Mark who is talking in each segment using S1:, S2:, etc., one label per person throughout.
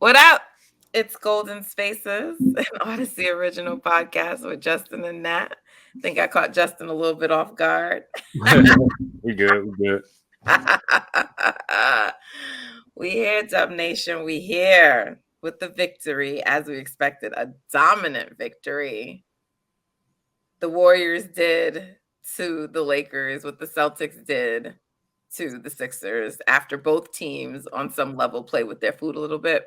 S1: What up? It's Golden Spaces, an Odyssey original podcast with Justin and Nat. I think I caught Justin a little bit off guard.
S2: We good. We good.
S1: We here, Dub Nation. We here with the victory, as we expected, a dominant victory. The Warriors did to the Lakers what the Celtics did to the Sixers after both teams on some level play with their food a little bit.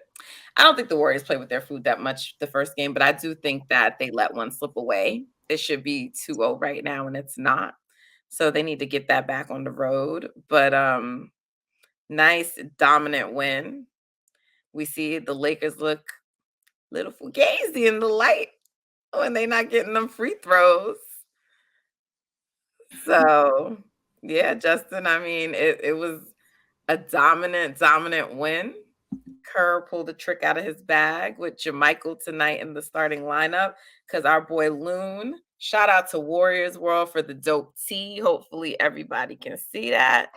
S1: I don't think the Warriors play with their food that much the first game, but I do think that they let one slip away. It should be 2-0 right now, and it's not. So they need to get that back on the road. But nice dominant win. We see the Lakers look a little fugazi in the light when they're not getting them free throws. So yeah, Justin, I mean, it was a dominant win. Kerr pulled a trick out of his bag with Jermichael tonight in the starting lineup because our boy Loon, shout out to Warriors World for the dope tee. Hopefully everybody can see that.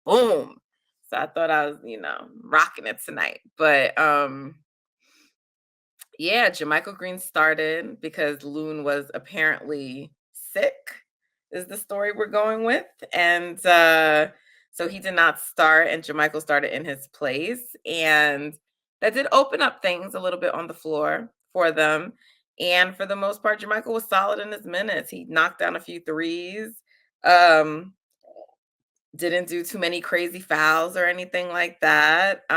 S1: Boom. So I thought I was, rocking it tonight. But yeah, Jermichael Green started because Loon was apparently sick, is the story we're going with. And so he did not start, and Jermichael started in his place. And that did open up things a little bit on the floor for them. And for the most part, Jermichael was solid in his minutes. He knocked down a few threes. Didn't do too many crazy fouls or anything like that.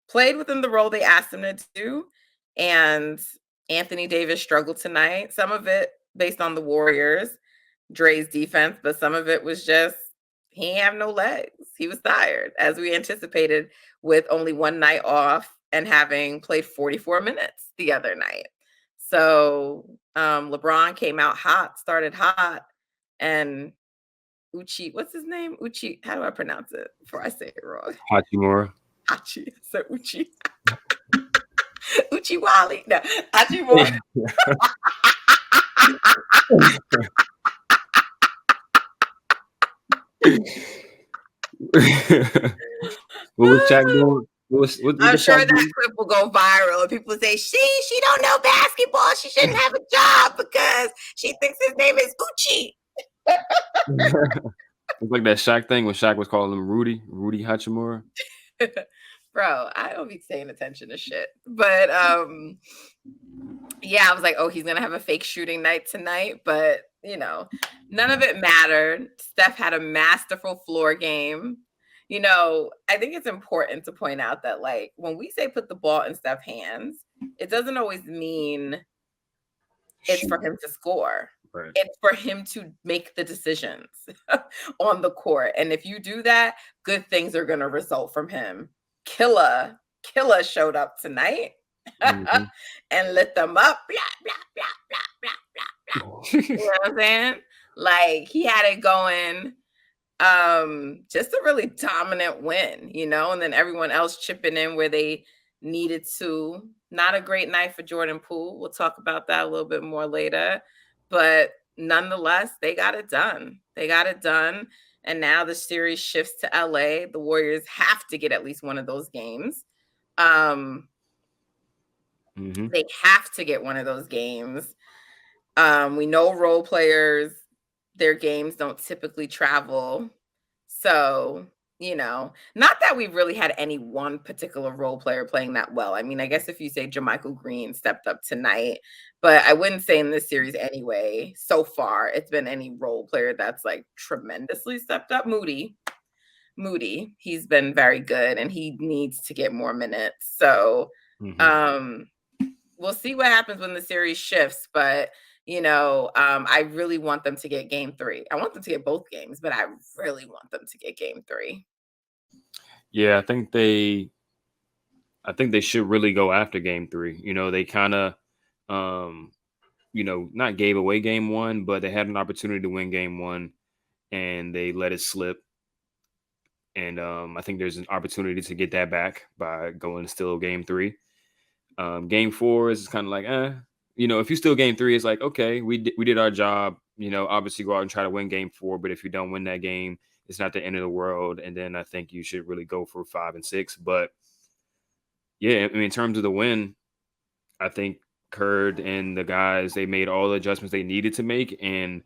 S1: Played within the role they asked him to do. And Anthony Davis struggled tonight. Some of it based on the Warriors, Dre's defense, but some of it was just he ain't have no legs. He was tired, as we anticipated, with only one night off and having played 44 minutes the other night. So LeBron came out hot, started hot, and Uchi, what's his name? Uchi, how do I pronounce it before I say it wrong?
S2: Hachimura.
S1: Hachi, so Uchi. Uchi Wally. No, Hachimura.
S2: What was Shaq doing? What
S1: I'm
S2: was
S1: sure
S2: Shaq
S1: that
S2: doing?
S1: clip will go viral. People say, she don't know basketball. She shouldn't have a job because she thinks his name is Uchi.
S2: It's like that Shaq thing when Shaq was calling him Rudy Hachimura.
S1: Bro, I don't be paying attention to shit. But yeah, I was like, oh, he's gonna have a fake shooting night tonight, but none of it mattered. Steph had a masterful floor game. I think it's important to point out that, like, when we say put the ball in Steph's hands, it doesn't always mean it's for him to score.
S2: Right.
S1: It's for him to make the decisions on the court. And if you do that, good things are going to result from him. Killa showed up tonight
S2: Mhm.
S1: and lit them up. Blah, blah, blah, blah, blah, blah, blah. You know what I'm saying? Like, he had it going. Just a really dominant win, and then everyone else chipping in where they needed to. Not a great night for Jordan Poole. We'll talk about that a little bit more later. But nonetheless, they got it done. And now the series shifts to LA. The Warriors have to get at least one of those games. They have to get one of those games. We know role players, their games don't typically travel. So, not that we've really had any one particular role player playing that well. I mean, I guess if you say Jermichael Green stepped up tonight, but I wouldn't say in this series anyway, so far, it's been any role player that's like tremendously stepped up. Moody, he's been very good and he needs to get more minutes. So, we'll see what happens when the series shifts, but I really want them to get game 3. I want them to get both games, but I really want them to get game 3.
S2: Yeah, I think they should really go after game 3. They kind of, not gave away game 1, but they had an opportunity to win game 1 and they let it slip. And I think there's an opportunity to get that back by going still game 3. Game 4 is kind of like, if you still game 3, it's like, okay, we did our job. Obviously go out and try to win game 4, but if you don't win that game, it's not the end of the world. And then I think you should really go for 5 and 6. But Yeah, I mean, in terms of the win, I think Kurd and the guys, they made all the adjustments they needed to make. And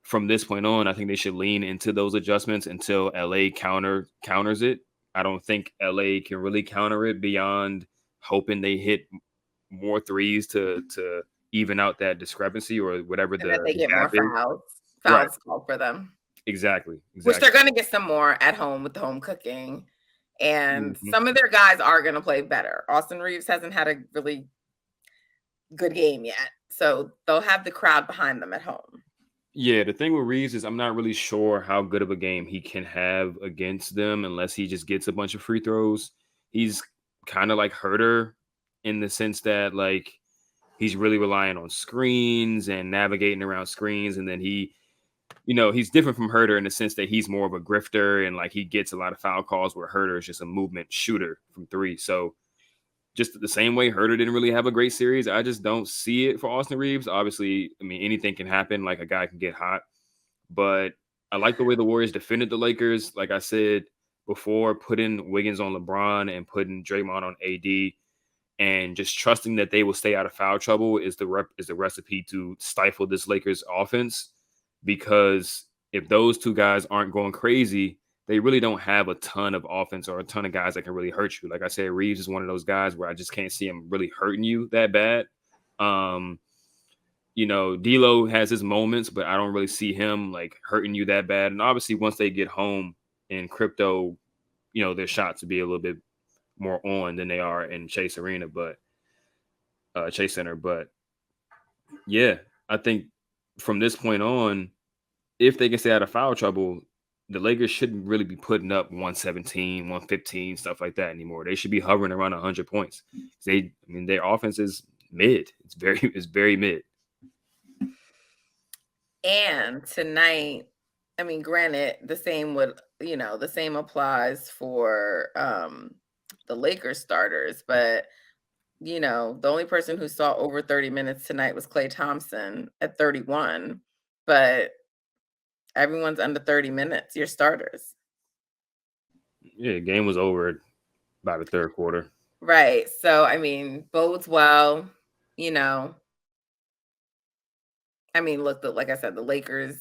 S2: from this point on, I think they should lean into those adjustments until LA counters it. I don't think LA can really counter it beyond hoping they hit more threes to even out that discrepancy or whatever
S1: And that
S2: the
S1: they get
S2: gap
S1: more
S2: is.
S1: fouls.
S2: Right.
S1: Fouls called for them.
S2: Exactly.
S1: Which they're
S2: Exactly.
S1: gonna get some more at home with the home cooking. And
S2: Mhm.
S1: some of their guys are gonna play better. Austin Reeves hasn't had a really good game yet. So they'll have the crowd behind them at home.
S2: Yeah, the thing with Reeves is I'm not really sure how good of a game he can have against them unless he just gets a bunch of free throws. He's kind of like Herter in the sense that like he's really relying on screens and navigating around screens, and then he's different from Herter in the sense that he's more of a grifter and like he gets a lot of foul calls where Herter is just a movement shooter from three. So just the same way Herter didn't really have a great series, I just don't see it for Austin Reeves. Obviously, I mean anything can happen. Like a guy can get hot, but I like the way the Warriors defended the Lakers. Like I said before, putting Wiggins on LeBron and putting Draymond on AD, and just trusting that they will stay out of foul trouble is the recipe to stifle this Lakers offense. Because if those two guys aren't going crazy, they really don't have a ton of offense or a ton of guys that can really hurt you. Like I said, Reeves is one of those guys where I just can't see him really hurting you that bad. Um, D'Lo has his moments, but I don't really see him like hurting you that bad. And obviously, once they get home in crypto, their shots to be a little bit more on than they are in Chase Arena, but Chase Center. But yeah, I think from this point on, if they can stay out of foul trouble, the Lakers shouldn't really be putting up 117, 115, stuff like that anymore. They should be hovering around 100 points. Their offense is mid. It's very mid.
S1: And tonight, I mean, granted, the same applies for the Lakers starters, but the only person who saw over 30 minutes tonight was Klay Thompson at 31, but everyone's under 30 minutes, your starters.
S2: Yeah, game was over by the third quarter.
S1: Right. So, I mean, bodes well, you know. I mean, look, like I said, the Lakers,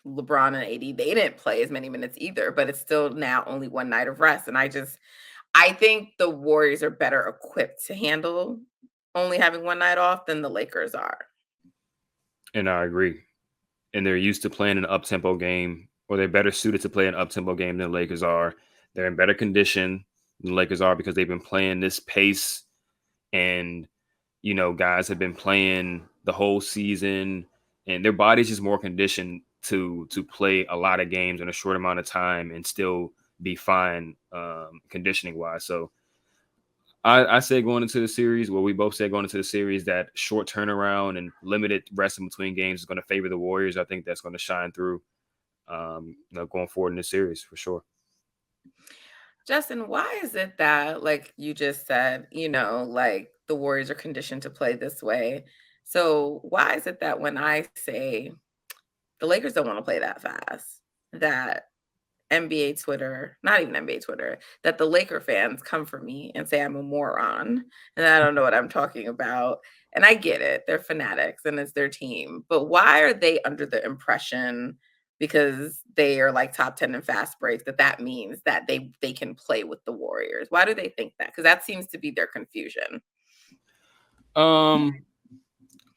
S1: LeBron and AD, they didn't play as many minutes either, but it's still now only one night of rest. And I think the Warriors are better equipped to handle only having one night off than the Lakers are.
S2: And I agree. And they're used to playing an up-tempo game, or they're better suited to play an up-tempo game than the Lakers are. They're in better condition than the Lakers are because they've been playing this pace, and guys have been playing the whole season, and their body's just more conditioned to play a lot of games in a short amount of time and still be fine conditioning wise. So I said going into the series, well, we both said going into the series that short turnaround and limited rest in between games is going to favor the Warriors. I think that's going to shine through going forward in this series for sure.
S1: Justin, why is it that, like you just said, like the Warriors are conditioned to play this way? So why is it that when I say the Lakers don't want to play that fast, that NBA Twitter, not even NBA Twitter, that the Laker fans come for me and say I'm a moron and I don't know what I'm talking about? And I get it. They're fanatics and it's their team. But why are they under the impression, because they are like top 10 in fast breaks, that means that they can play with the Warriors? Why do they think that? Because that seems to be their confusion.
S2: Um,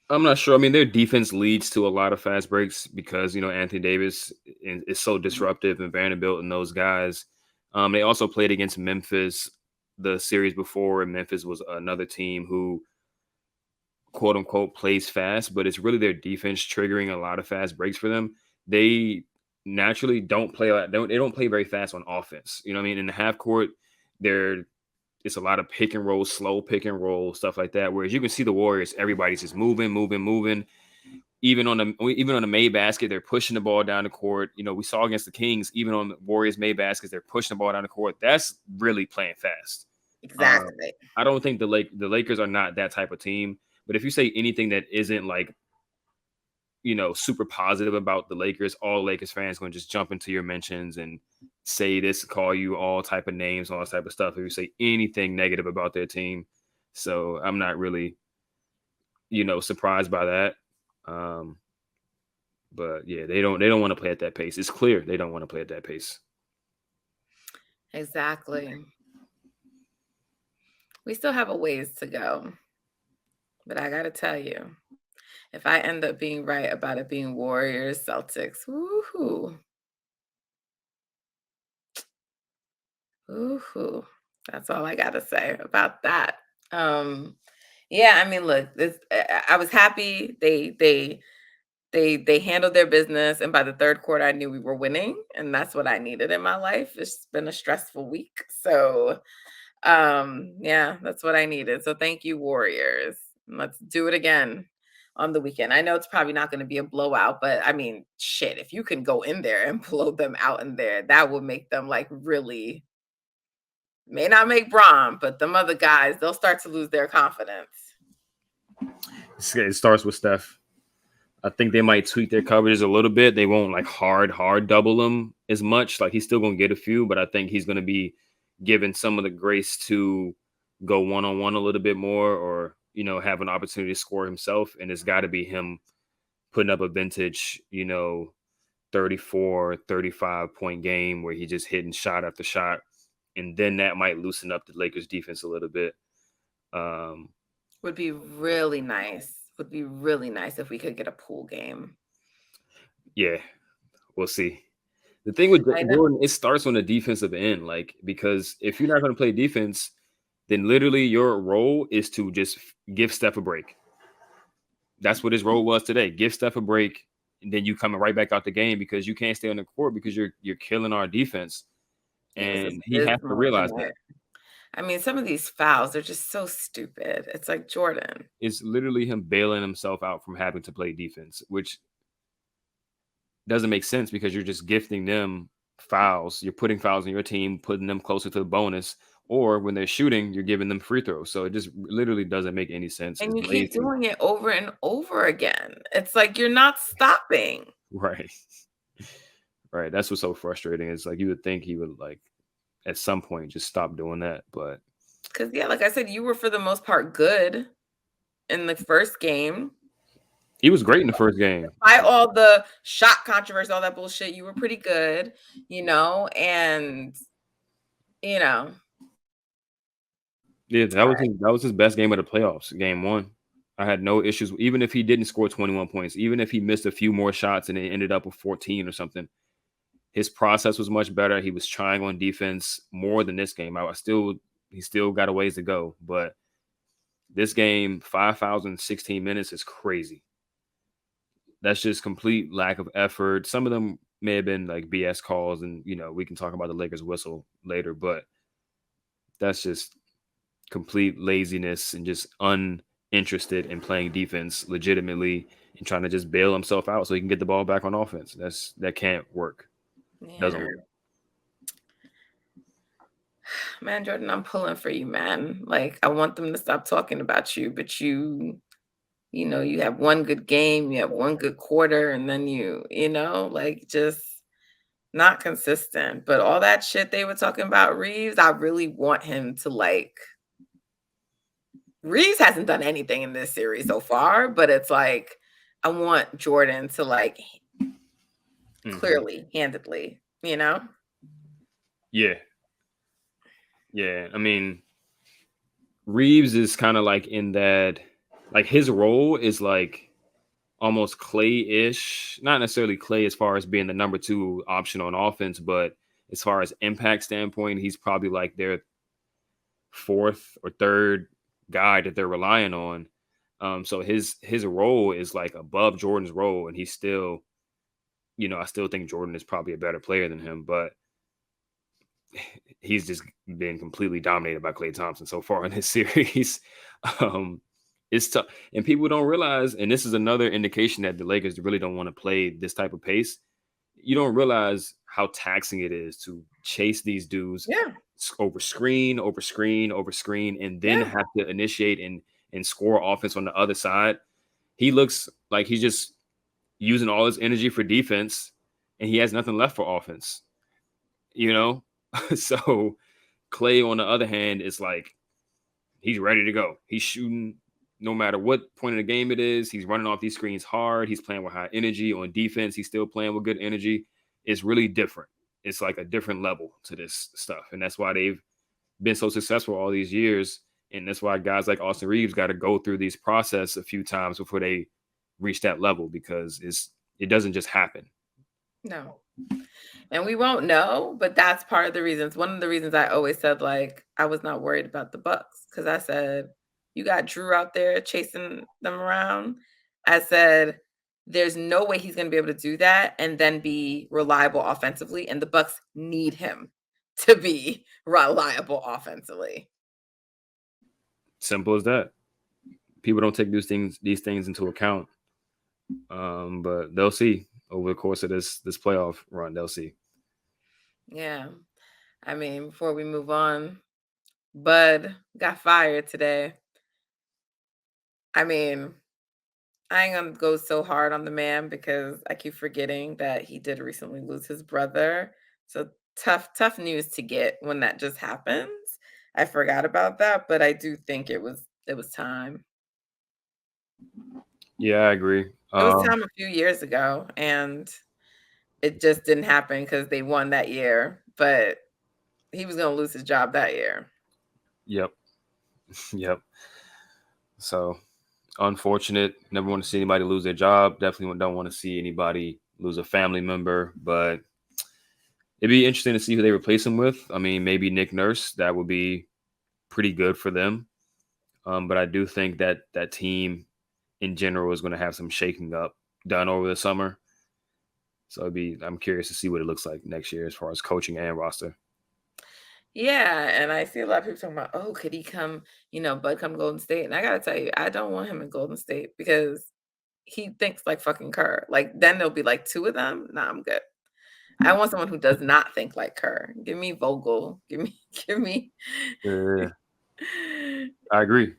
S2: I'm not sure. I mean, their defense leads to a lot of fast breaks because Anthony Davis is so disruptive, and Vanderbilt and those guys. They also played against Memphis the series before, and Memphis was another team who quote unquote plays fast, but it's really their defense triggering a lot of fast breaks for them. They naturally don't play they don't play very fast on offense. You know what I mean? In the half court, they're it's a lot of pick and roll, slow pick and roll, stuff like that. Whereas you can see the Warriors, everybody's just moving, moving, moving. Even on the made basket, they're pushing the ball down the court. We saw against the Kings, even on the Warriors made baskets, they're pushing the ball down the court. That's really playing fast.
S1: Exactly.
S2: I don't think the Lakers are not that type of team. But if you say anything that isn't like super positive about the Lakers, all Lakers fans going to just jump into your mentions and say this, call you all type of names, all this type of stuff. If you say anything negative about their team, So I'm not really, surprised by that. Um, but yeah, they don't want to play at that pace. It's clear they don't want to play at that pace.
S1: Exactly. We still have a ways to go. But I gotta tell you, if I end up being right about it being Warriors, Celtics, woohoo. Woohoo. That's all I gotta say about that. Um, yeah, I mean, look, I was happy they handled their business, and by the third quarter, I knew we were winning, and that's what I needed in my life. It's been a stressful week, so yeah, that's what I needed. So thank you, Warriors. Let's do it again on the weekend. I know it's probably not going to be a blowout, but I mean, shit, if you can go in there and blow them out in there, that would make them like really may not make Braun, but them other guys, they'll start to lose their confidence.
S2: It starts with Steph. I think they might tweak their coverages a little bit. They won't like hard double him as much. Like he's still gonna get a few, but I think he's gonna be given some of the grace to go one on one a little bit more, or have an opportunity to score himself. And it's got to be him putting up a vintage, 34, 35 point game where he just hitting shot after shot, and then that might loosen up the Lakers defense a little bit.
S1: Would be really nice. Would be really nice if we could get a pool game.
S2: Yeah, we'll see. The thing with Jordan, it starts on the defensive end, like, because if you're not going to play defense, then literally your role is to just give Steph a break. That's what his role was today. Give Steph a break, and then you coming right back out the game because you can't stay on the court because you're killing our defense. And he has to realize that.
S1: I mean, some of these fouls are just so stupid. It's like Jordan.
S2: It's literally him bailing himself out from having to play defense, which doesn't make sense because you're just gifting them fouls. You're putting fouls on your team, putting them closer to the bonus, or when they're shooting, you're giving them free throws. So it just literally doesn't make any sense.
S1: And
S2: It's
S1: you keep
S2: lazy.
S1: doing it over and over again. It's like you're not stopping.
S2: Right. Right. That's what's so frustrating. It's like you would think he would like at some point just stop doing that. But
S1: because yeah, like I said, you were for the most part good in the first game.
S2: he was great in the first game.
S1: Despite all the shot controversy, all that bullshit, you were pretty good, and
S2: yeah, that was his best game of the playoffs, game one. I had no issues, even if he didn't score 21 points, even if he missed a few more shots and it ended up with 14 or something. His process was much better. He was trying on defense more than this game. He still got a ways to go, but this game, 5 fouls in 16 minutes is crazy. That's just complete lack of effort. Some of them may have been like BS calls, and we can talk about the Lakers whistle later, but that's just complete laziness and just uninterested in playing defense legitimately and trying to just bail himself out so he can get the ball back on offense. That can't work.
S1: yeah.
S2: Doesn't work.
S1: Man, Jordan, I'm pulling for you, man. Like I want them to stop talking about you, but you have one good game, you have one good quarter, and then like just not consistent. But all that shit they were talking about Reeves, I really want him to like. Reeves hasn't done anything in this series so far, but it's like I want Jordan to like clearly, handedly,
S2: Yeah. Yeah. I mean, Reeves is kind of like in that, like his role is like almost Clay-ish, not necessarily Clay as far as being the number 2 option on offense, but as far as impact standpoint, he's probably like their 4th or 3rd guy that they're relying on. So his role is like above Jordan's role, and he's still, I still think Jordan is probably a better player than him, but he's just been completely dominated by Klay Thompson so far in this series. It's tough, and people don't realize, and this is another indication that the Lakers really don't want to play this type of pace. You don't realize how taxing it is to chase these dudes over screen, and then have to initiate and score offense on the other side. He looks like he's just using all his energy for defense, and he has nothing left for offense. So Clay, on the other hand, is like he's ready to go. He's shooting no matter what point of the game it is. He's running off these screens hard. He's playing with high energy. On defense, he's still playing with good energy. It's really different. It's like a different level to this stuff. And that's why they've been so successful all these years. And that's why guys like Austin Reeves got to go through these process a few times before they reach that level, because it doesn't just happen.
S1: No. And we won't know, but that's part of the reasons. One of the reasons I always said, like, I was not worried about the Bucks, because I said, you got Drew out there chasing them around. I said, there's no way he's going to be able to do that and then be reliable offensively. And the Bucks need him to be reliable offensively.
S2: Simple as that. People don't take these things into account. But they'll see over the course of this playoff run. They'll see.
S1: Yeah. I mean, before we move on, Bud got fired today. I mean, I ain't gonna go so hard on the man because I keep forgetting that he did recently lose his brother. So tough news to get when that just happens. I forgot about that, but I do think it was time.
S2: Yeah, I agree.
S1: It was time a few years ago, and it just didn't happen because they won that year. But he was gonna lose his job that year.
S2: Yep. Yep. So unfortunate. Never want to see anybody lose their job. Definitely don't want to see anybody lose a family member. But it'd be interesting to see who they replace him with. I mean, maybe Nick Nurse. That would be pretty good for them. But I do think that that team in general is going to have some shaking up done over the summer. So I'm curious to see what it looks like next year as far as coaching and roster.
S1: Yeah, and I see a lot of people talking about, oh, could he come, Bud come to Golden State? And I gotta tell you, I don't want him in Golden State because he thinks like fucking Kerr. Like then there'll be like two of them. Nah, I'm good. I want someone who does not think like Kerr. Give me Vogel. Give me.
S2: Yeah, I agree.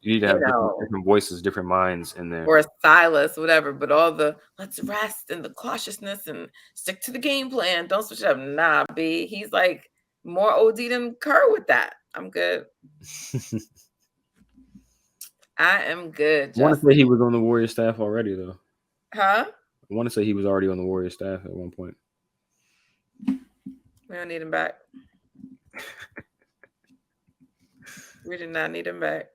S2: You need to
S1: You
S2: have
S1: know,
S2: different voices, different minds in there.
S1: or a Silas, whatever. But all the let's rest and the cautiousness and stick to the game plan. Don't switch it up. Nah, B. He's like more OD than Kerr with that. I'm good. I am good,
S2: I want to
S1: Justin.
S2: say he was on the Warriors staff already, though.
S1: Huh?
S2: I want to say he was already on the Warriors staff at one point.
S1: We don't need him back. We did not need him back.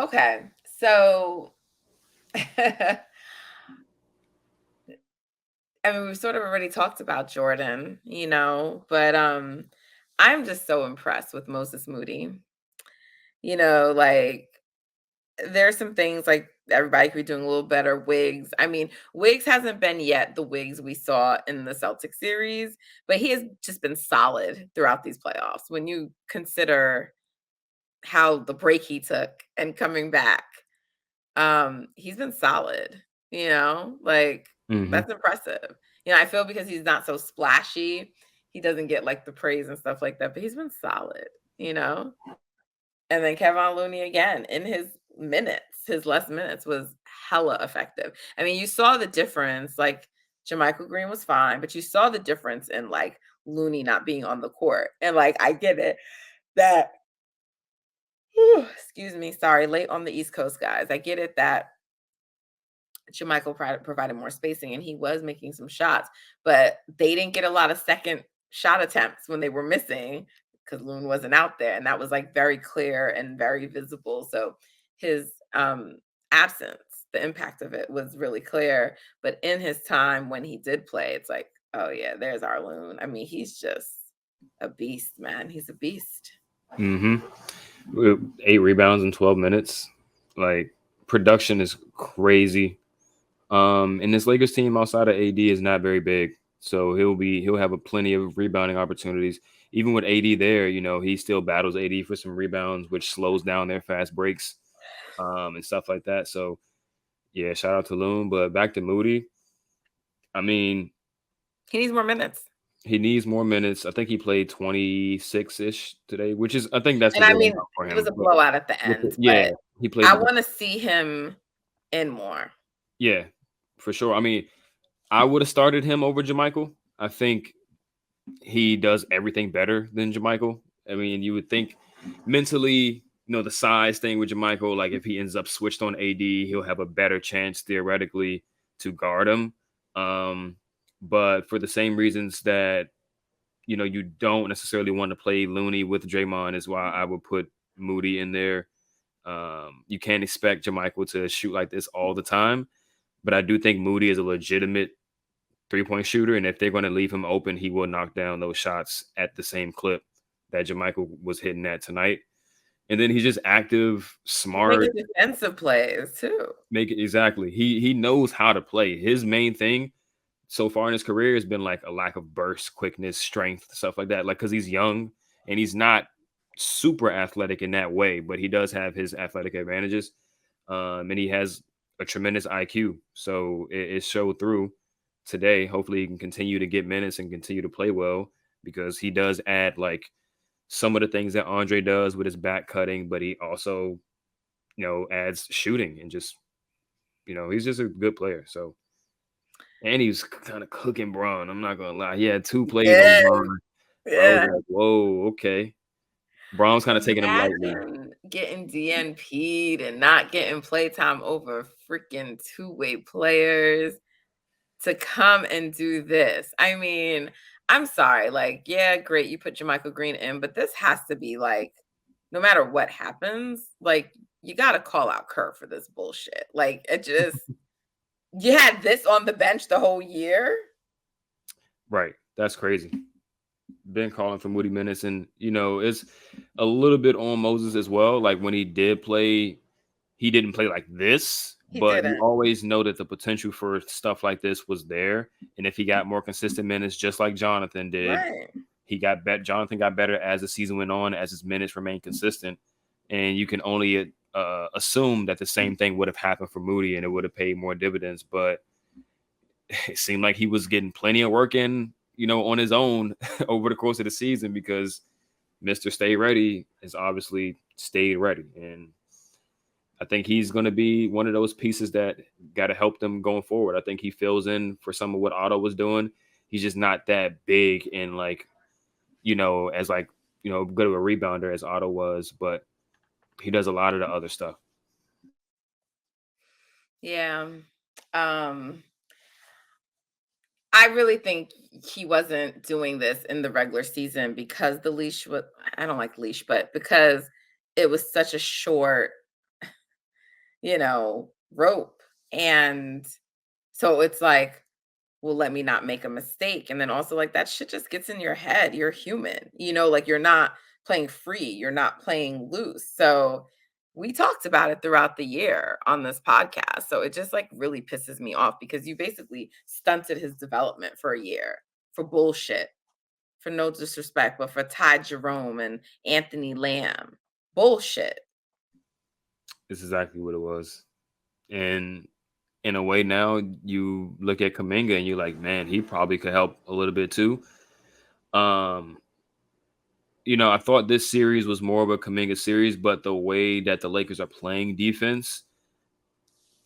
S1: Okay. So I mean, we've sort of already talked about Jordan, but I'm just so impressed with Moses Moody. Like there are some things like everybody could be doing a little better. Wiggs. I mean, Wiggs hasn't been yet the Wiggs we saw in the Celtics series, but he has just been solid throughout these playoffs. When you consider how the break he took and coming back, he's been solid, like that's impressive. I feel because he's not so splashy, he doesn't get like the praise and stuff like that, but he's been solid, And then Kevin Looney again in his less minutes was hella effective. I mean, you saw the difference, like Jermichael Green was fine, but you saw the difference in like Looney not being on the court. And like I get it that excuse me, sorry, late on the East Coast, guys. I get it that Jermichael provided more spacing and he was making some shots, but they didn't get a lot of second shot attempts when they were missing because Loon wasn't out there. And that was like very clear and very visible. So his absence, the impact of it was really clear. But in his time when he did play, it's like, oh yeah, there's our Loon. I mean, he's just a beast, man. He's a beast.
S2: 8 rebounds in 12 minutes. Like, production is crazy. And this Lakers team outside of AD is not very big. So he'll have plenty of rebounding opportunities. Even with AD there, he still battles AD for some rebounds, which slows down their fast breaks, and stuff like that. So yeah, shout out to Loon. But back to Moody. I mean,
S1: he needs more minutes.
S2: He needs more minutes. I think he played 26-ish today, which is, I think that's
S1: and
S2: a
S1: I
S2: good
S1: mean,
S2: amount for
S1: it
S2: him.
S1: was a blowout at the end.
S2: Yeah, he played.
S1: I want to see him in more.
S2: Yeah, for sure. I mean, I would have started him over Jermichael. I think he does everything better than Jermichael. I mean, you would think mentally, the size thing with Jermichael, like if he ends up switched on AD, he'll have a better chance theoretically to guard him. Um, but for the same reasons that you don't necessarily want to play Looney with Draymond, is why I would put Moody in there. You can't expect Jermichael to shoot like this all the time, but I do think Moody is a legitimate 3-point shooter, and if they're going to leave him open, he will knock down those shots at the same clip that Jermichael was hitting at tonight. And then he's just active,
S1: He's
S2: smart,
S1: making defensive plays too.
S2: make it exactly. He knows how to play. His main thing so far in his career has been like a lack of burst, quickness, strength, stuff like that. Like because he's young and he's not super athletic in that way, but he does have his athletic advantages, and he has a tremendous IQ. So it showed through today. Hopefully, he can continue to get minutes and continue to play well because he does add like some of the things that Andre does with his back cutting, but he also adds shooting and just he's just a good player. So. And he was kind of cooking Braun. I'm not gonna lie. He had 2 plays on
S1: Yeah,
S2: Braun where I was
S1: yeah.
S2: like, "Whoa, okay." Braun's kind of taking him lightly.
S1: Imagine getting DNP'd and not getting playtime over freaking two-way players to come and do this. I mean, I'm sorry. Like, yeah, great, you put Jermichael Green in, but this has to be like, no matter what happens, like you got to call out Kerr for this bullshit. Like, it just you had this on the bench the whole year.
S2: Right. That's crazy. Been calling for Moody minutes, and it's a little bit on Moses as well. Like when he did play, he didn't play like this,
S1: He
S2: but you
S1: didn't.
S2: always know that the potential for stuff like this was there. And if he got more consistent minutes, just like Jonathan did,
S1: Right.
S2: he got bet. Jonathan got better as the season went on, as his minutes remained consistent. And you can only assume that the same thing would have happened for Moody, and it would have paid more dividends. But it seemed like he was getting plenty of work in, on his own over the course of the season because Mr. Stay Ready has obviously stayed ready. And I think he's going to be one of those pieces that got to help them going forward. I think he fills in for some of what Otto was doing. He's just not that big and like, as like, good of a rebounder as Otto was, but he does a lot of the other stuff.
S1: Yeah. Um I really think he wasn't doing this in the regular season because the leash was I don't like leash, but because it was such a short, rope. And so it's like, well, let me not make a mistake. And then also like that shit just gets in your head. You're human, like you're not playing free, you're not playing loose. So we talked about it throughout the year on this podcast. So it just like really pisses me off because you basically stunted his development for a year for bullshit, for no disrespect, but for Ty Jerome and Anthony Lamb. Bullshit.
S2: It's exactly what it was. And in a way now you look at Kaminga and you're like, man, he probably could help a little bit too. Um, I thought this series was more of a Kaminga series, but the way that the Lakers are playing defense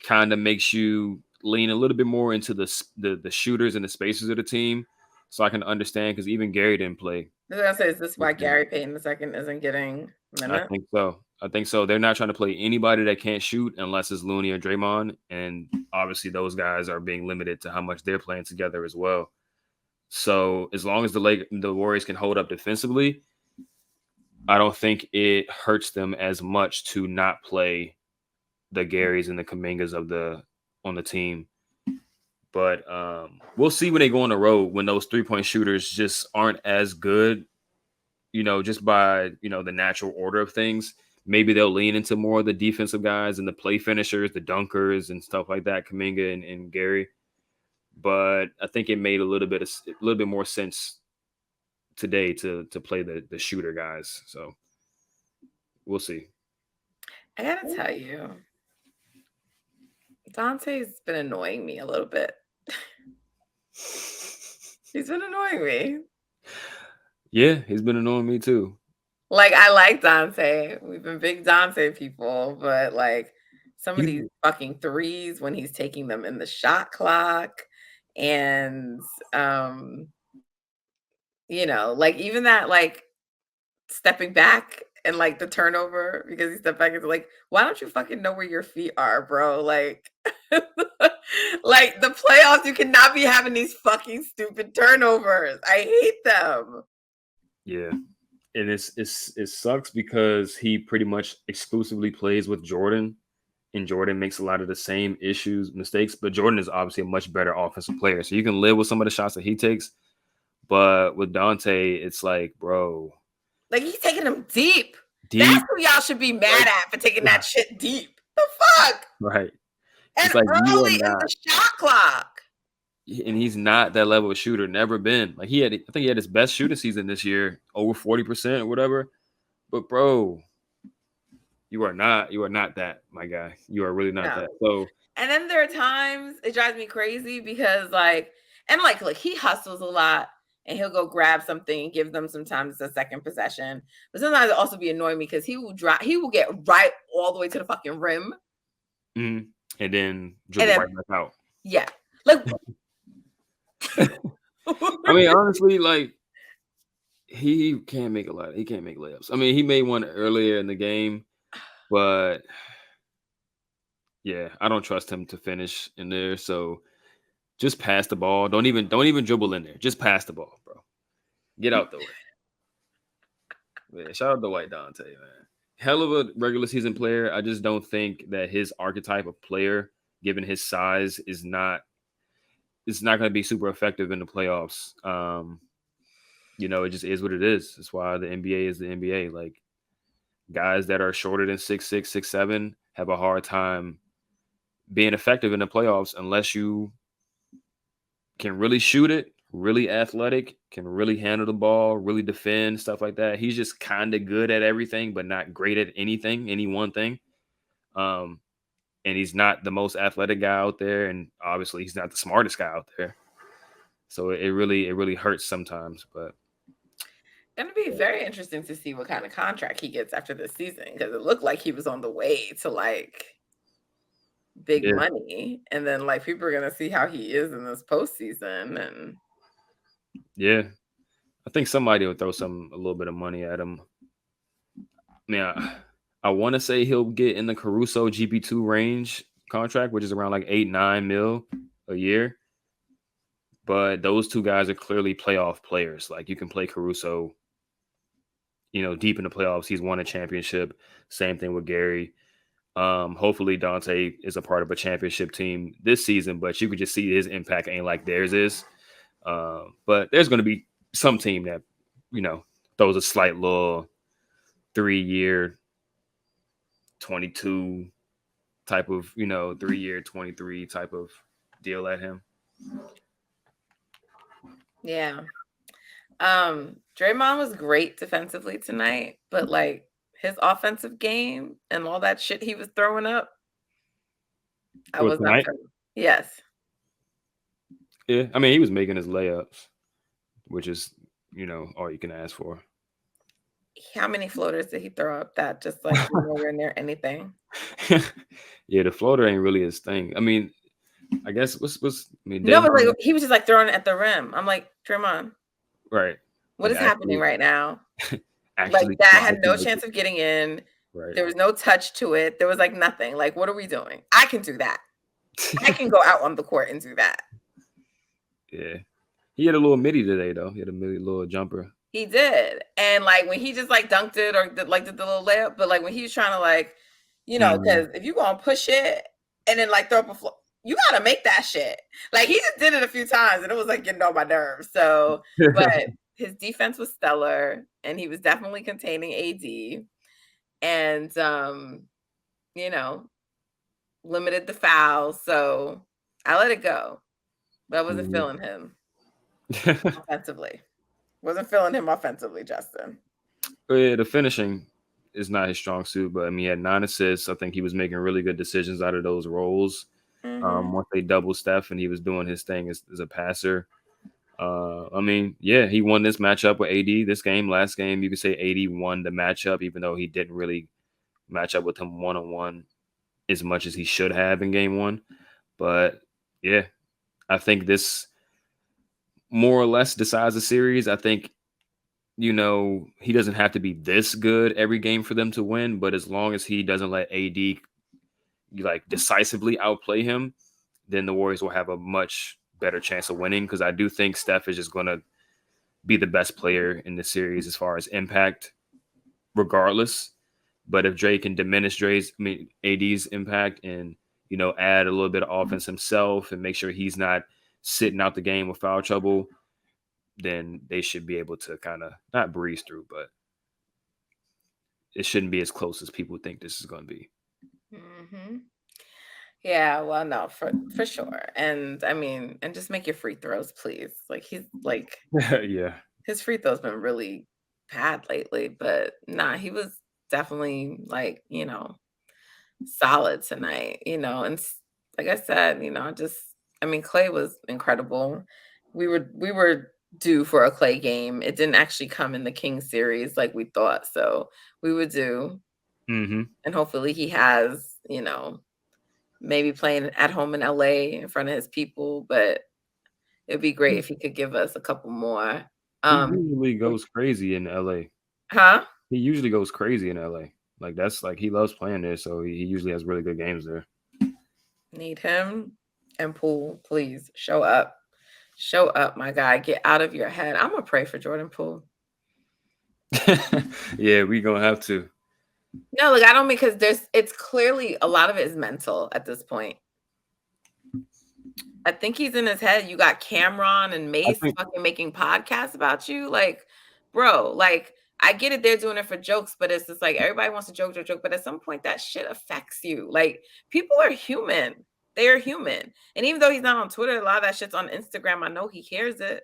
S2: kind of makes you lean a little bit more into the shooters and the spacers of the team. So I can understand because even Gary didn't play.
S1: I was gonna say, is this why Gary Payton II isn't getting
S2: I
S1: minutes?
S2: think so. I think so. They're not trying to play anybody that can't shoot unless it's Looney or Draymond, and obviously those guys are being limited to how much they're playing together as well. So as long as the Warriors can hold up defensively, I don't think it hurts them as much to not play the Garys and the Kamingas on the team. But we'll see when they go on the road when those 3-point shooters just aren't as good, just by the natural order of things. Maybe they'll lean into more of the defensive guys and the play finishers, the dunkers and stuff like that, Kaminga and Gary. But I think it made a little bit more sense today to play the shooter guys. So we'll see.
S1: I gotta tell you, Dante's been annoying me a little bit. He's been annoying me.
S2: Yeah, he's been annoying me too.
S1: Like, I like Dante. We've been big Dante people, but like some of
S2: He
S1: these fucking threes when he's taking them in the shot clock and um like even that like stepping back and like the turnover because he stepped back into like, why don't you fucking know where your feet are, bro? Like, like the playoffs, you cannot be having these fucking stupid turnovers. I hate them.
S2: Yeah. And it sucks because he pretty much exclusively plays with Jordan, and Jordan makes a lot of the same mistakes, but Jordan is obviously a much better offensive player. So you can live with some of the shots that he takes, but with Dante, it's like, bro,
S1: Like he's taking them deep. That's
S2: deep,
S1: who y'all should be mad
S2: like,
S1: at for taking that shit deep. The fuck?
S2: right.
S1: And
S2: It's like you are
S1: early in
S2: not,
S1: the shot clock.
S2: and he's not that level of shooter. Never been. Like I think he had his best shooting season this year, over 40% or whatever. But bro, you are not that, my guy. You are really not
S1: No.
S2: that. So
S1: And then there are times it drives me crazy because look, he hustles a lot and he'll go grab something and give them sometimes a second possession. But sometimes it also be annoying me because he will get right all the way to the fucking rim.
S2: and then
S1: And
S2: dribble
S1: then
S2: right back out.
S1: yeah. Like
S2: I mean, honestly, like he can't make a lot. He can't make layups. I mean, he made one earlier in the game, but yeah, I don't trust him to finish in there. So just pass the ball. Don't even dribble in there. Just pass the ball, bro. Get out the way. Yeah, shout out to White Dante, man. Hell of a regular season player. I just don't think that his archetype of player, given his size, it's not going to be super effective in the playoffs. It just is what it is. That's why the NBA is the NBA. Like guys that are shorter than 6'6", 6'7" have a hard time being effective in the playoffs unless you can really shoot it, really athletic, can really handle the ball, really defend, stuff like that. He's just kind of good at everything, but not great at anything, any one thing. Um, and he's not the most athletic guy out there, and obviously he's not the smartest guy out there. So it really hurts sometimes. But
S1: going to be very interesting to see what kind of contract he gets after this season because it looked like he was on the way to like big
S2: yeah,
S1: money. And then like people are going to see how he is in this postseason. And
S2: yeah, I think somebody will throw a little bit of money at him. I mean, I want to say he'll get in the Caruso GP2 range contract, which is around like 8-9 mil a year. But those two guys are clearly playoff players. Like you can play Caruso, deep in the playoffs. He's won a championship. Same thing with Gary. Hopefully Dante is a part of a championship team this season, but you could just see his impact ain't like theirs is. But there's going to be some team that, throws a slight little 3-year 22 type of, 3-year 23 type of deal at him.
S1: yeah. Draymond was great defensively tonight, but like his offensive game and all that shit he was throwing up, I was not
S2: Tonight?
S1: feeling. Yes.
S2: Yeah, I mean, he was making his layups, which is, all you can ask for.
S1: How many floaters did he throw up that just like nowhere near anything?
S2: Yeah, the floater ain't really his thing. I mean, I guess
S1: No, but like he was just like throwing it at the rim. I'm like, Draymond,
S2: right.
S1: what
S2: Like
S1: is happening right now? Like
S2: actually
S1: that had no
S2: like
S1: chance of getting in.
S2: right.
S1: There was no touch to it. There was like nothing. Like, what are we doing? I can do that. I can go out on the court and do that.
S2: Yeah. He had a little midi today though. He had a little jumper.
S1: He did. And like when he just like dunked it or did the little layup, but like when he was trying to like, because if you gonna push it and then like throw up a floor, you gotta make that shit. Like he just did it a few times and it was like getting on my nerves. So, but his defense was stellar and he was definitely containing AD and limited the fouls. So I let it go. But I wasn't feeling him offensively. Wasn't feeling him offensively, Justin.
S2: But yeah, the finishing is not his strong suit, but I mean, he had 9 assists. I think he was making really good decisions out of those roles. Once they doubled Steph and he was doing his thing as a passer. I mean, yeah, he won this matchup with AD. Last game, you could say AD won the matchup, even though he didn't really match up with him one-on-one as much as he should have in game one. But yeah, I think more or less decides the series. I think, he doesn't have to be this good every game for them to win, but as long as he doesn't let AD like decisively outplay him, then the Warriors will have a much better chance of winning, because I do think Steph is just going to be the best player in the series as far as impact, regardless. But if Dre can diminish AD's impact and add a little bit of offense himself and make sure he's not sitting out the game with foul trouble, then they should be able to kind of not breeze through, but it shouldn't be as close as people think this is going to be.
S1: Mm-hmm. Yeah, well, no, for sure. And I mean, and just make your free throws, please. Like he's like
S2: Yeah.
S1: his free throws been really bad lately, but nah, he was definitely like, solid tonight, and like I said, I mean, Clay was incredible. We were due for a Clay game. It didn't actually come in the King series like we thought, so we were due,
S2: Mm-hmm.
S1: and hopefully he has, maybe playing at home in LA in front of his people, but it'd be great if he could give us a couple more.
S2: He
S1: Um,
S2: usually goes crazy in LA.
S1: huh?
S2: He usually goes crazy in LA. Like that's like he loves playing there, so he usually has really good games there.
S1: Need him and Poole, please show up. Show up, my guy. Get out of your head. I'm gonna pray for Jordan Poole.
S2: Yeah, we gonna have to.
S1: No, like I don't because it's clearly a lot of it is mental at this point. I think he's in his head. You got Cameron and
S2: I
S1: Mace
S2: think
S1: fucking making podcasts about you. Like, bro, like I get it, they're doing it for jokes, but it's just like everybody wants to joke. But at some point that shit affects you. Like, people are human. They are human. And even though he's not on Twitter, a lot of that shit's on Instagram. I know he hears it.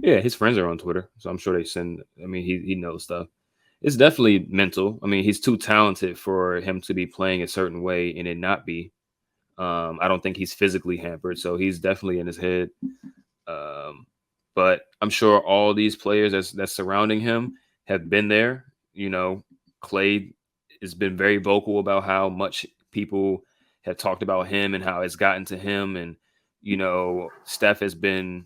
S2: yeah, his friends are on Twitter, so I'm sure they send. I mean, he knows stuff. It's definitely mental. I mean, he's too talented for him to be playing a certain way and it not be. I don't think he's physically hampered, so he's definitely in his head. Um, but I'm sure all these players that's surrounding him have been there. Clay has been very vocal about how much people have talked about him and how it's gotten to him, and Steph has been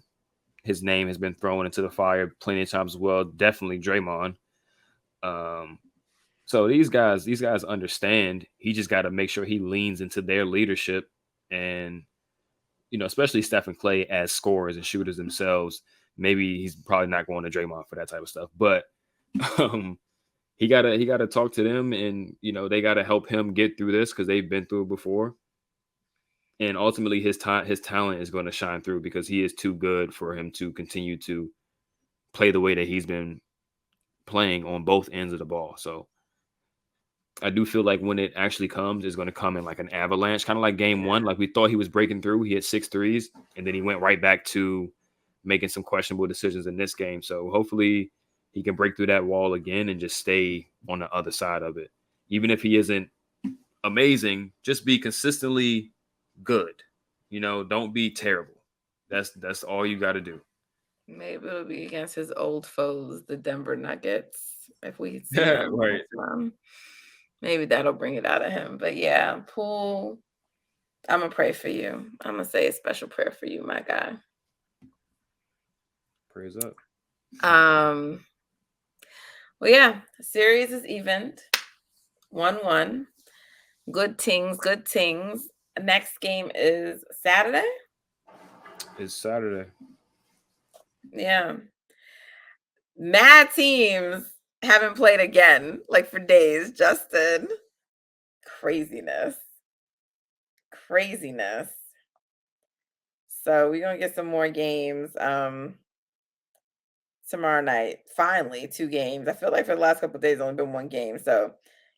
S2: his name has been thrown into the fire plenty of times as well. Definitely Draymond. Um, so these guys understand. He just got to make sure he leans into their leadership, and especially Steph and Clay as scorers and shooters themselves. Maybe he's probably not going to Draymond for that type of stuff, but um, he gotta talk to them, and they gotta help him get through this because they've been through it before. And ultimately, his talent is going to shine through because he is too good for him to continue to play the way that he's been playing on both ends of the ball. So I do feel like when it actually comes, it's going to come in like an avalanche, kind of like game one. Like we thought he was breaking through. He had 6 threes, and then he went right back to making some questionable decisions in this game. So hopefully he can break through that wall again and just stay on the other side of it. Even if he isn't amazing, just be consistently good. Don't be terrible. That's all you got to do.
S1: Maybe it'll be against his old foes, the Denver Nuggets, if we see them
S2: Right.
S1: against them. Maybe that'll bring it out of him. But yeah, Poole, I'm gonna pray for you. I'm gonna say a special prayer for you, my guy.
S2: Praise up.
S1: Um, well, yeah, the series is evened. 1-1. Good things, good things. Next game is Saturday.
S2: It's Saturday.
S1: Yeah. Mad teams haven't played again, like for days, Justin. Craziness. Craziness. So we're gonna get some more games tomorrow night. Finally, 2 games. I feel like for the last couple of days only been 1 game. So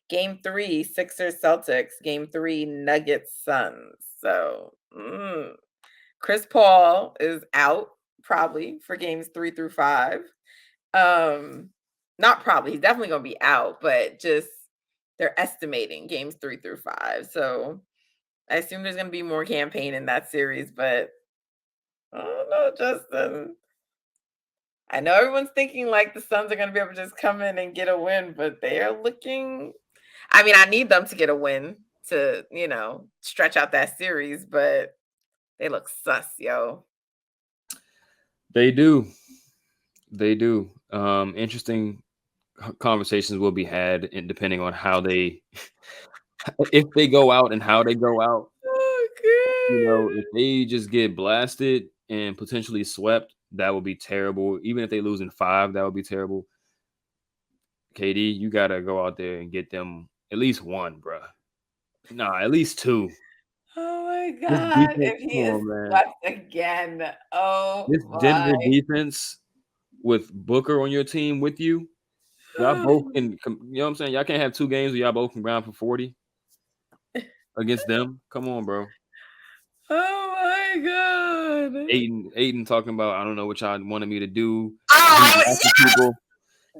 S1: game 3, Sixers Celtics. Game 3, Nuggets Suns. So Chris Paul is out probably for games 3 through 5. Not probably, he's definitely gonna be out, but just they're estimating games 3 through 5. So I assume there's gonna be more campaign in that series, but I don't know, Justin. I know everyone's thinking like the Suns are gonna be able to just come in and get a win, but they are looking. I mean, I need them to get a win to, stretch out that series, but they look sus, yo.
S2: They do. They do. Interesting conversations will be had, and depending on how they, if they go out and how they go out.
S1: Oh,
S2: If they just get blasted and potentially swept, that would be terrible. Even if they lose in five, that would be terrible. KD, you gotta go out there and get them at least one, bruh. Nah, at least two.
S1: Oh my
S2: This
S1: god,
S2: defense,
S1: if he
S2: come
S1: is
S2: on, man.
S1: swept again. Oh
S2: This
S1: my.
S2: Denver defense with Booker on your team with you, y'all both can. You know what I'm saying? Y'all can't have two games where y'all both can ground for 40 against them. Come on, bro.
S1: Oh my god.
S2: Aiden talking about I don't know what y'all wanted me to do. He's
S1: Oh,
S2: watching people.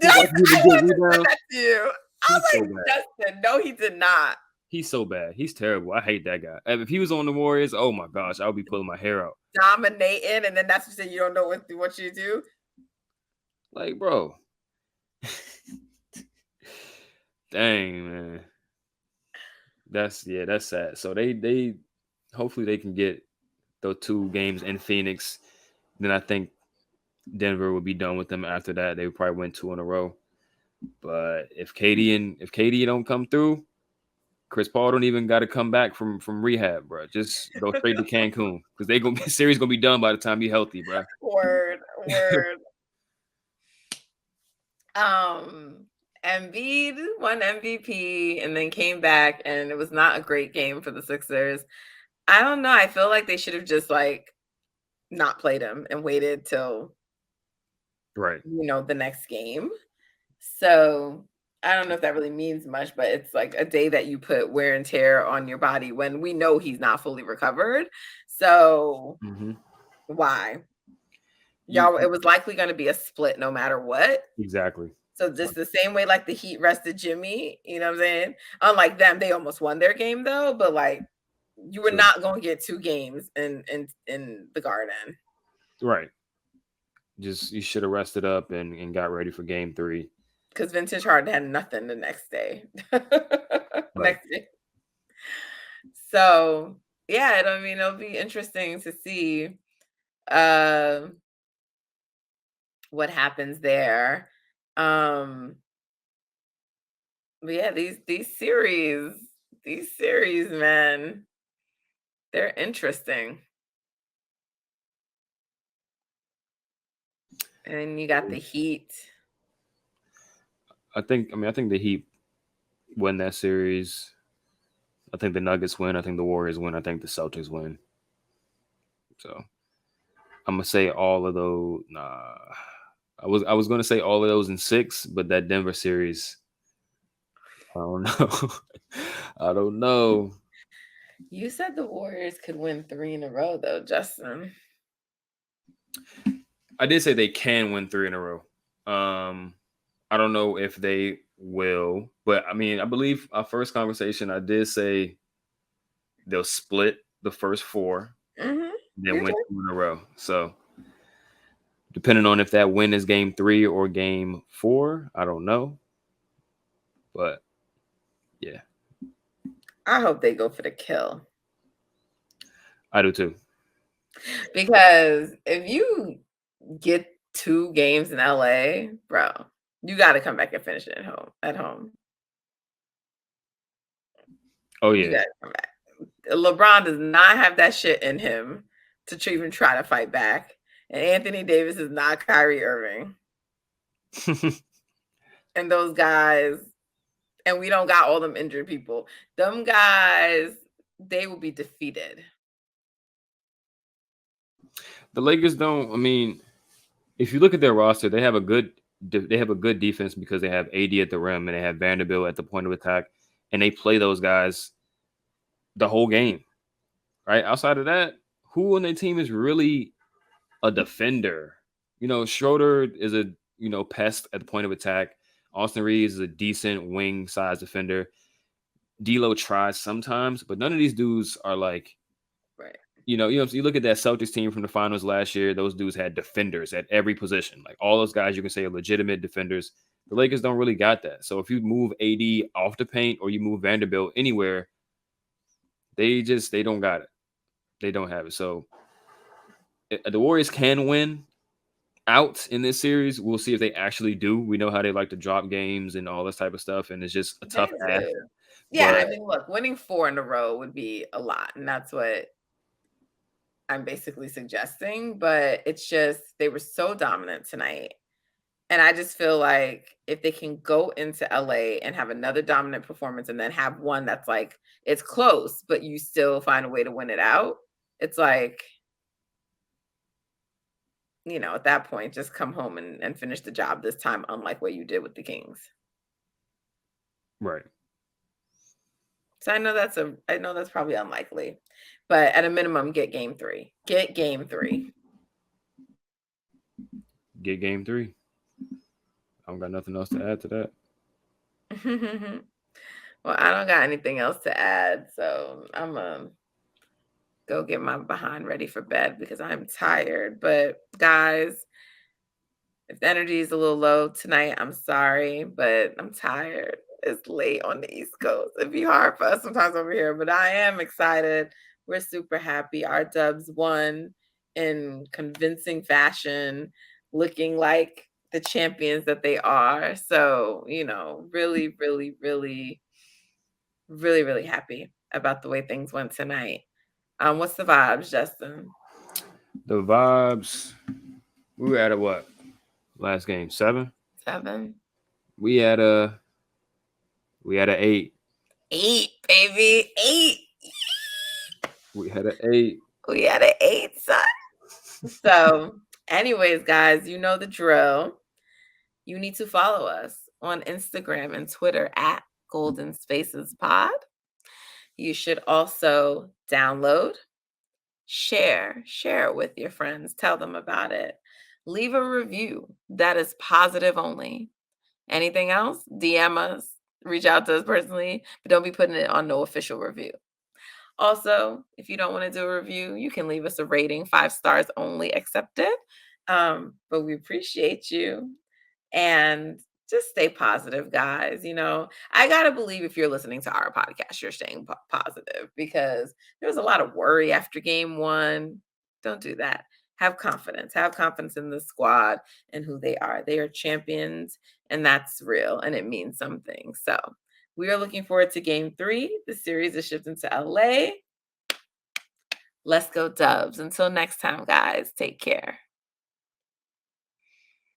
S1: yes!
S2: He's watching people
S1: I
S2: get
S1: wanted to say
S2: rebounds.
S1: that to you. I
S2: He's
S1: was
S2: so
S1: like,
S2: bad.
S1: Justin, no, he did not.
S2: He's so bad. He's terrible. I hate that guy. If he was on the Warriors, oh my gosh, I would be pulling my hair out.
S1: Dominating, and then that's what you say you don't know what you do.
S2: Like, bro. Dang, man. That's sad. So they hopefully they can get those two games in Phoenix. Then I think Denver will be done with them after that. They would probably win two in a row. But if KD don't come through, Chris Paul don't even got to come back from rehab, bro. Just go straight to Cancun because they gonna be series gonna be done by the time you're healthy, bro.
S1: Word. Embiid won MVP and then came back, and it was not a great game for the Sixers. I don't know. I feel like they should have just not played him and waited till
S2: Right.
S1: the next game. So I don't know if that really means much, but it's like a day that you put wear and tear on your body when we know he's not fully recovered. So why? Y'all, it was likely going to be a split no matter what.
S2: Exactly.
S1: So just the same way like the Heat rested Jimmy, you know what I'm saying? Unlike them, they almost won their game though, but you were not going to get two games in the Garden.
S2: Right. Just you should have rested up and got ready for game 3.
S1: Because Vintage Harden had nothing the next day. Next day. So yeah, it'll be interesting to see what happens there. But yeah, these series, man, they're interesting. And you got the Heat.
S2: I think the Heat win that series. I think the Nuggets win. I think the Warriors win. I think the Celtics win. So I'm gonna say all of those. Nah, I was gonna say all of those in 6, but that Denver series, I don't know. I don't know.
S1: You said the Warriors could win 3 in a row, though, Justin.
S2: I did say they can win 3 in a row. I don't know if they will, but I believe our first conversation, I did say they'll split the first 4, then win 2 in a row. So depending on if that win is game 3 or game 4, I don't know. But yeah.
S1: I hope they go for the kill.
S2: I do too.
S1: Because if you get 2 games in LA, bro, you got to come back and finish it at home.
S2: Oh yeah.
S1: You got to come back. LeBron does not have that shit in him to even try to fight back. And Anthony Davis is not Kyrie Irving. And those guys, and we don't got all them injured people. Them guys, they will be defeated.
S2: The Lakers don't. If you look at their roster, they have a good defense because they have AD at the rim and they have Vanderbilt at the point of attack, and they play those guys the whole game. Right? Outside of that, who on their team is really a defender? Schroeder is a pest at the point of attack. Austin Reeves is a decent wing size defender. D'Lo tries sometimes, but none of these dudes are like,
S1: right.
S2: You look at that Celtics team from the finals last year. Those dudes had defenders at every position. Like all those guys, you can say are legitimate defenders. The Lakers don't really got that. So if you move AD off the paint or you move Vanderbilt anywhere, they don't got it. They don't have it. So the Warriors can win. out in this series. We'll see if they actually do. We know how they like to drop games and all this type of stuff, and it's just a
S1: They
S2: tough ask.
S1: do. Yeah,
S2: But
S1: I mean, look, winning 4 in a row would be a lot, and that's what I'm basically suggesting, but it's just they were so dominant tonight. And I just feel like if they can go into LA and have another dominant performance and then have one that's like it's close, but you still find a way to win it out, it's like, at that point, just come home and finish the job this time, unlike what you did with the Kings.
S2: right,
S1: So I know that's probably unlikely. But at a minimum, get game 3. Get game 3.
S2: get game 3. I don't got nothing else to add to that.
S1: Well, I don't got anything else to add, so I'm go get my behind ready for bed because I'm tired. But guys, if the energy is a little low tonight, I'm sorry, but I'm tired. It's late on the East Coast. It'd be hard for us sometimes over here, but I am excited. We're super happy. Our Dubs won in convincing fashion, looking like the champions that they are. So, really, really, really, really, really happy about the way things went tonight. What's the vibes, Justin?
S2: The vibes. We were at a what? Last game 7.
S1: 7?
S2: We had a we had a 8.
S1: 8, baby. 8.
S2: We had an 8.
S1: We had an 8, son. So, anyways, guys, you know the drill. You need to follow us on Instagram and Twitter at Golden Spaces Pod. You should also download, share it with your friends, tell them about it. Leave a review that is positive only. Anything else? DM us, reach out to us personally, but don't be putting it on no official review. Also, if you don't want to do a review, you can leave us a rating, 5 stars only accepted. But we appreciate you. And just stay positive, guys. I got to believe if you're listening to our podcast, you're staying positive because there was a lot of worry after game 1. Don't do that. Have confidence. Have confidence in the squad and who they are. They are champions, and that's real, and it means something. So we are looking forward to game 3. The series is shifting to LA. Let's go Dubs. Until next time, guys, take care.